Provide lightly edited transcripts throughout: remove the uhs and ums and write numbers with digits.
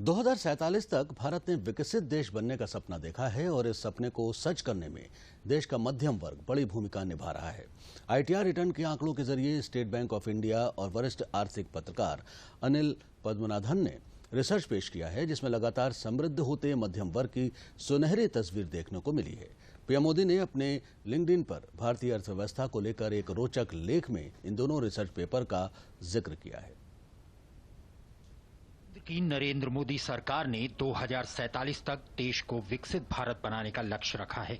2047 तक भारत ने विकसित देश बनने का सपना देखा है और इस सपने को सच करने में देश का मध्यम वर्ग बड़ी भूमिका निभा रहा है। आईटीआर रिटर्न के आंकड़ों के जरिए स्टेट बैंक ऑफ इंडिया और वरिष्ठ आर्थिक पत्रकार अनिल पद्मनाभन ने रिसर्च पेश किया है, जिसमें लगातार समृद्ध होते मध्यम वर्ग की सुनहरी तस्वीर देखने को मिली है। पीएम मोदी ने अपने लिंक्डइन पर भारतीय अर्थव्यवस्था को लेकर एक रोचक लेख में इन दोनों रिसर्च पेपर का जिक्र किया है। की नरेंद्र मोदी सरकार ने 2047 तक देश को विकसित भारत बनाने का लक्ष्य रखा है।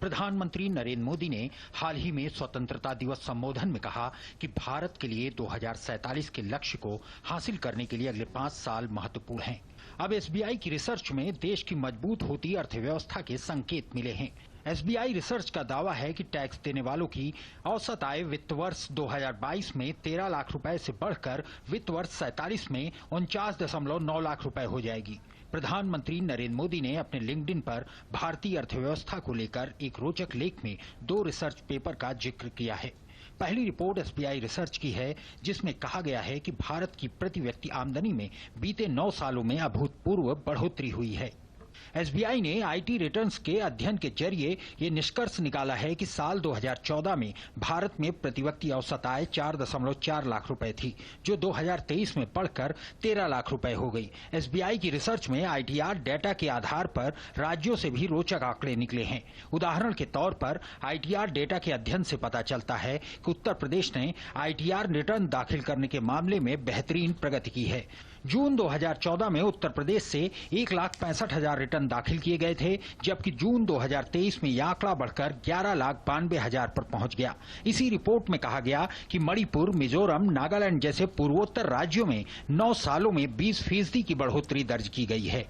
प्रधानमंत्री नरेंद्र मोदी ने हाल ही में स्वतंत्रता दिवस संबोधन में कहा कि भारत के लिए 2047 के लक्ष्य को हासिल करने के लिए अगले 5 साल महत्वपूर्ण हैं। अब एसबीआई की रिसर्च में देश की मजबूत होती अर्थव्यवस्था के संकेत मिले हैं। एसबीआई रिसर्च का दावा है कि टैक्स देने वालों की औसत आय वित्त वर्ष 2022 में 13 लाख रुपए से बढ़कर वित्त वर्ष 47 में 49.9 लाख रुपए हो जाएगी। प्रधानमंत्री नरेंद्र मोदी ने अपने लिंक्डइन पर भारतीय अर्थव्यवस्था को लेकर एक रोचक लेख में 2 रिसर्च पेपर का जिक्र किया है। पहली रिपोर्ट एसबीआई रिसर्च की है, जिसमें कहा गया है कि भारत की प्रति व्यक्ति आमदनी में बीते 9 सालों में अभूतपूर्व बढ़ोतरी हुई है। एसबीआई ने आईटी रिटर्न्स के अध्ययन के जरिए ये निष्कर्ष निकाला है कि साल 2014 में भारत में प्रति व्यक्ति औसत आय 4.4 लाख रुपए थी, जो 2023 में बढ़कर 13 लाख रुपए हो गई। एसबीआई की रिसर्च में आईटीआर डेटा के आधार पर राज्यों से भी रोचक आंकड़े निकले हैं। उदाहरण के तौर पर आईटीआर डेटा के अध्ययन से पता चलता है कि उत्तर प्रदेश ने आईटीआर रिटर्न दाखिल करने के मामले में बेहतरीन प्रगति की है। जून 2014 में उत्तर प्रदेश से 1,65,000 रिटर्न दाखिल किए गए थे, जबकि जून 2023 में यह आंकड़ा बढ़कर 11,92,000 पर पहुंच गया। इसी रिपोर्ट में कहा गया कि मणिपुर, मिजोरम, नागालैंड जैसे पूर्वोत्तर राज्यों में 9 सालों में 20% की बढ़ोतरी दर्ज की गई है।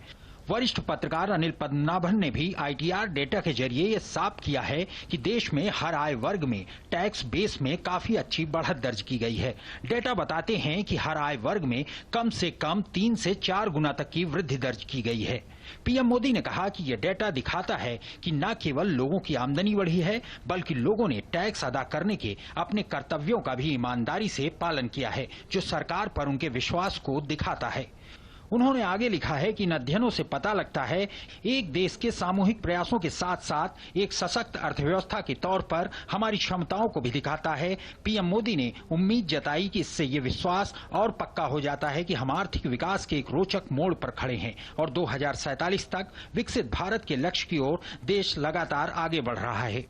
वरिष्ठ पत्रकार अनिल पद्मनाभन ने भी आईटीआर डेटा के जरिए ये साफ किया है कि देश में हर आय वर्ग में टैक्स बेस में काफी अच्छी बढ़त दर्ज की गई है। डेटा बताते हैं कि हर आय वर्ग में कम से कम 3 से 4 गुना तक की वृद्धि दर्ज की गई है। पीएम मोदी ने कहा कि यह डेटा दिखाता है कि न केवल लोगों की आमदनी बढ़ी है, बल्कि लोगों ने टैक्स अदा करने के अपने कर्तव्यों का भी ईमानदारी से पालन किया है, जो सरकार पर उनके विश्वास को दिखाता है। उन्होंने आगे लिखा है कि इन अध्ययनों से पता लगता है एक देश के सामूहिक प्रयासों के साथ साथ एक सशक्त अर्थव्यवस्था के तौर पर हमारी क्षमताओं को भी दिखाता है। पीएम मोदी ने उम्मीद जताई कि इससे ये विश्वास और पक्का हो जाता है कि हम आर्थिक विकास के एक रोचक मोड़ पर खड़े हैं और 2047 तक विकसित भारत के लक्ष्य की ओर देश लगातार आगे बढ़ रहा है।